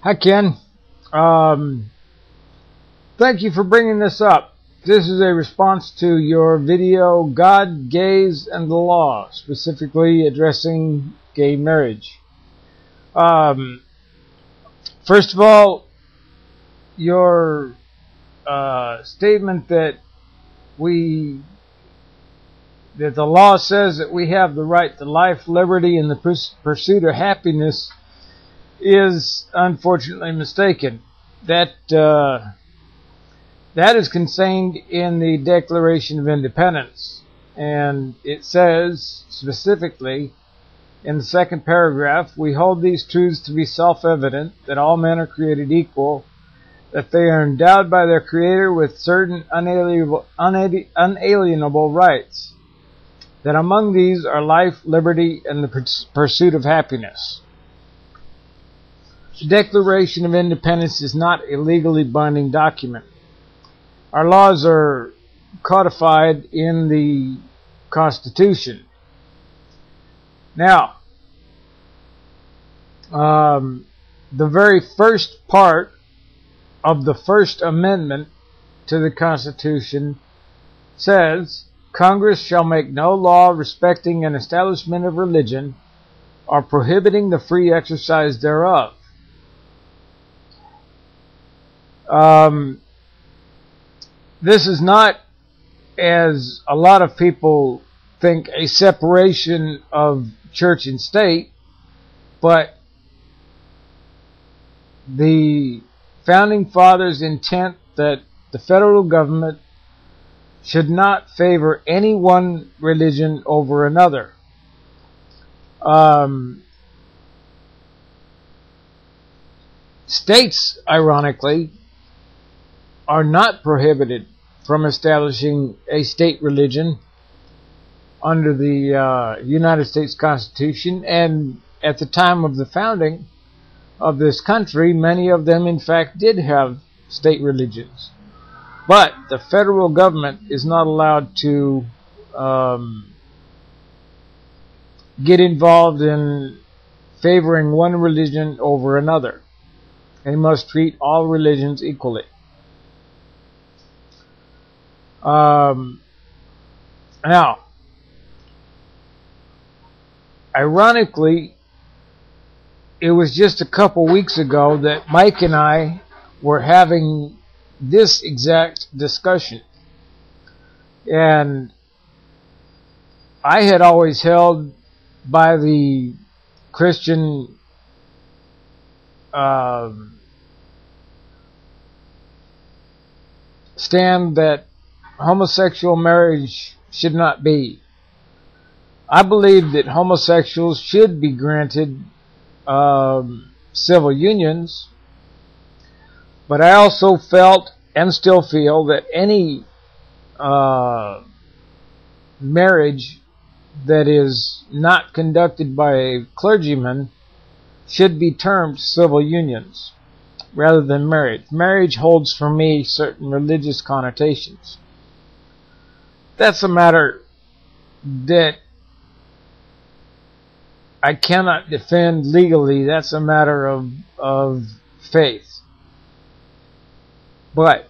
Hi, Ken. Thank you for bringing this up. This is a response to your video, God, Gays, and the Law, specifically addressing gay marriage. First of all, your statement that the law says that we have the right to life, liberty, and the pursuit of happiness is unfortunately mistaken. That is contained in the Declaration of Independence, and it says specifically in the second paragraph, we hold these truths to be self-evident, that all men are created equal, that they are endowed by their Creator with certain unalienable rights, that among these are life, liberty, and the pursuit of happiness. The Declaration of Independence is not a legally binding document. Our laws are codified in the Constitution. Now, the very first part of the First Amendment to the Constitution says, Congress shall make no law respecting an establishment of religion or prohibiting the free exercise thereof. This is not, as a lot of people think, a separation of church and state, but the Founding Fathers' intent that the federal government should not favor any one religion over another. States, ironically, are not prohibited from establishing a state religion under the United States Constitution, and at the time of the founding of this country, many of them in fact did have state religions. But the federal government is not allowed to get involved in favoring one religion over another. They must treat all religions equally. Now, ironically, it was just a couple weeks ago that Mike and I were having this exact discussion. And I had always held by the Christian stand that homosexual marriage should not be. I believe that homosexuals should be granted civil unions, but I also felt and still feel that any marriage that is not conducted by a clergyman should be termed civil unions rather than marriage. Marriage holds for me certain religious connotations. That's a matter that I cannot defend legally. That's a matter of faith. But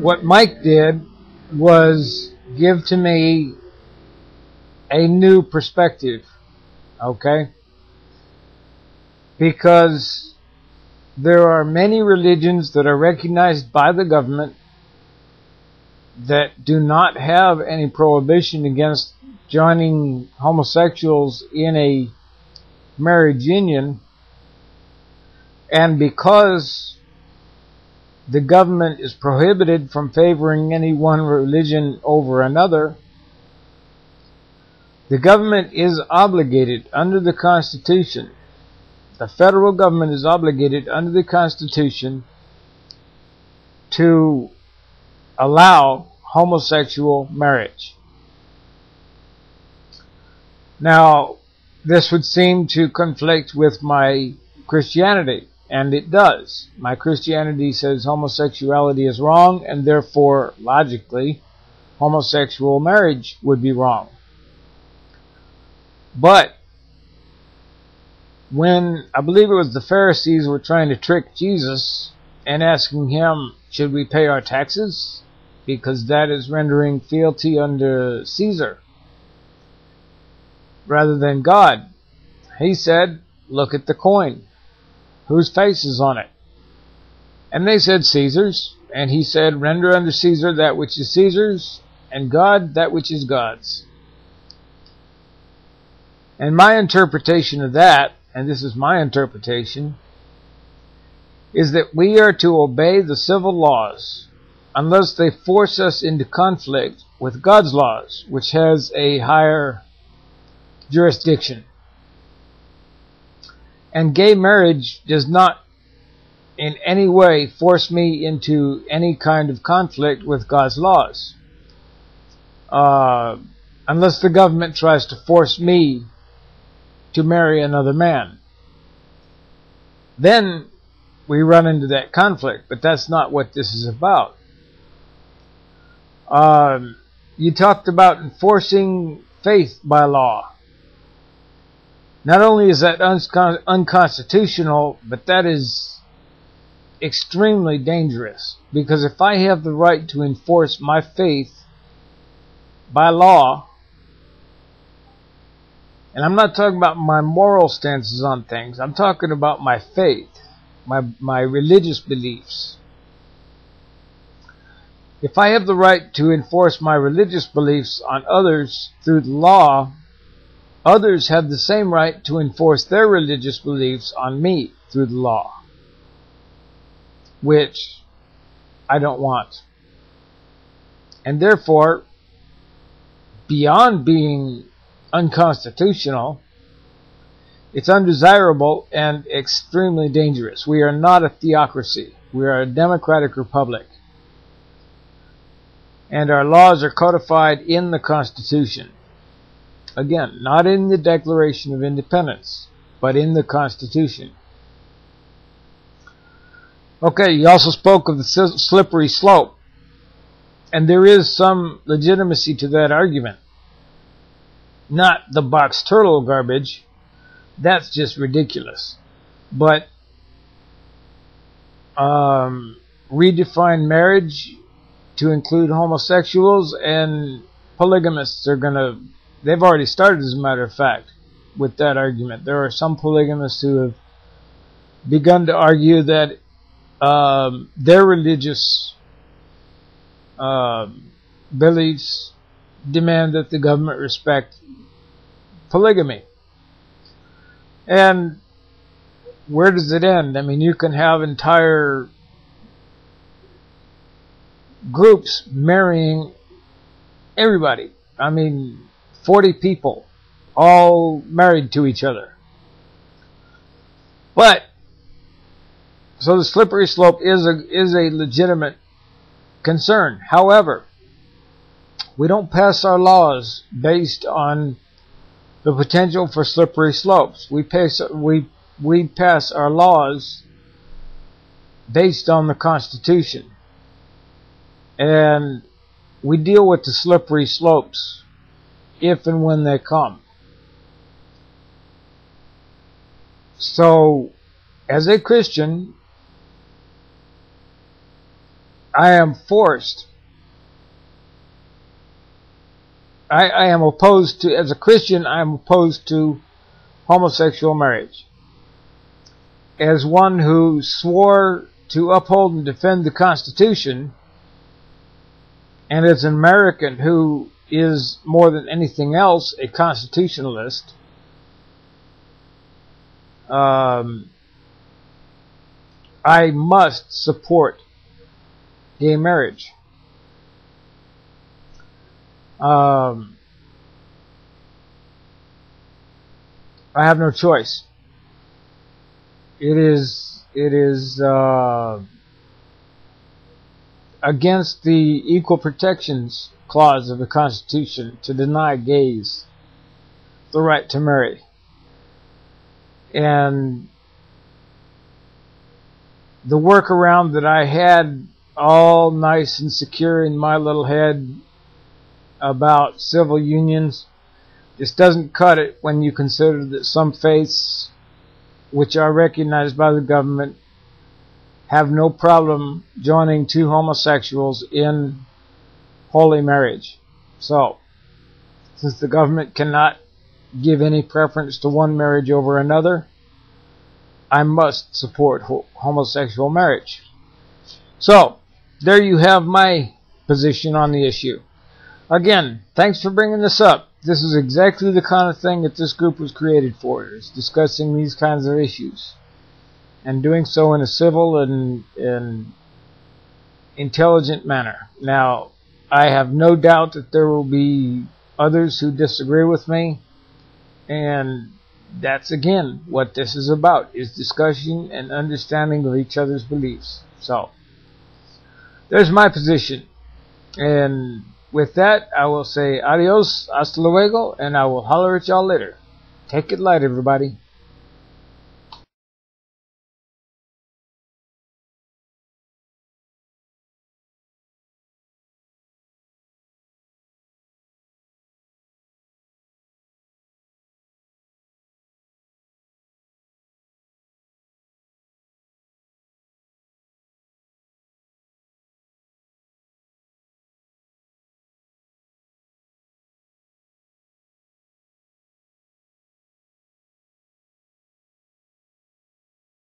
what Mike did was give to me a new perspective, okay? Because there are many religions that are recognized by the government that do not have any prohibition against joining homosexuals in a marriage union, and because the government is prohibited from favoring any one religion over another, the government is obligated under the Constitution, the federal government is obligated under the Constitution to allow homosexual marriage. Now, this would seem to conflict with my Christianity, and it does. My Christianity says homosexuality is wrong, and therefore, logically, homosexual marriage would be wrong. But when I believe it was the Pharisees were trying to trick Jesus and asking him, should we pay our taxes? Because that is rendering fealty unto Caesar rather than God. He said, look at the coin. Whose face is on it? And they said, Caesar's. And he said, render unto Caesar that which is Caesar's, and God that which is God's. And my interpretation of that, and this is my interpretation, is that we are to obey the civil laws unless they force us into conflict with God's laws, which has a higher jurisdiction. And gay marriage does not in any way force me into any kind of conflict with God's laws. Unless the government tries to force me to marry another man. Then we run into that conflict, but that's not what this is about. You talked about enforcing faith by law. Not only is that unconstitutional, but that is extremely dangerous. Because if I have the right to enforce my faith by law, and I'm not talking about my moral stances on things, I'm talking about my faith, my religious beliefs. If I have the right to enforce my religious beliefs on others through the law, others have the same right to enforce their religious beliefs on me through the law, which I don't want. And therefore, beyond being unconstitutional, it's undesirable and extremely dangerous. We are not a theocracy. We are a democratic republic. And our laws are codified in the Constitution. Again, not in the Declaration of Independence, but in the Constitution. Okay, you also spoke of the slippery slope. And there is some legitimacy to that argument. Not the box turtle garbage. That's just ridiculous. But redefine marriage to include homosexuals and polygamists are they've already started, as a matter of fact, with that argument. There are some polygamists who have begun to argue that their religious beliefs demand that the government respect polygamy. And where does it end? I mean, you can have entire groups marrying everybody. I mean, 40 people all married to each other. But so the slippery slope is a legitimate concern. However, we don't pass our laws based on the potential for slippery slopes. We pass our laws based on the Constitution. And we deal with the slippery slopes if and when they come. So, as a Christian, I am forced. I am opposed to, as a Christian, I am opposed to homosexual marriage. As one who swore to uphold and defend the Constitution, and as an American who is more than anything else a constitutionalist, I must support gay marriage. I have no choice. It is against the Equal Protections Clause of the Constitution to deny gays the right to marry. And the workaround that I had all nice and secure in my little head about civil unions just doesn't cut it when you consider that some faiths which are recognized by the government, have no problem joining two homosexuals in holy marriage. So, since the government cannot give any preference to one marriage over another, I must support homosexual marriage. So, there you have my position on the issue. Again, thanks for bringing this up. This is exactly the kind of thing that this group was created for, is discussing these kinds of issues. And doing so in a civil and intelligent manner. Now, I have no doubt that there will be others who disagree with me, and that's again what this is about, is discussion and understanding of each other's beliefs. So, there's my position. And with that, I will say adios, hasta luego, and I will holler at y'all later. Take it light, everybody.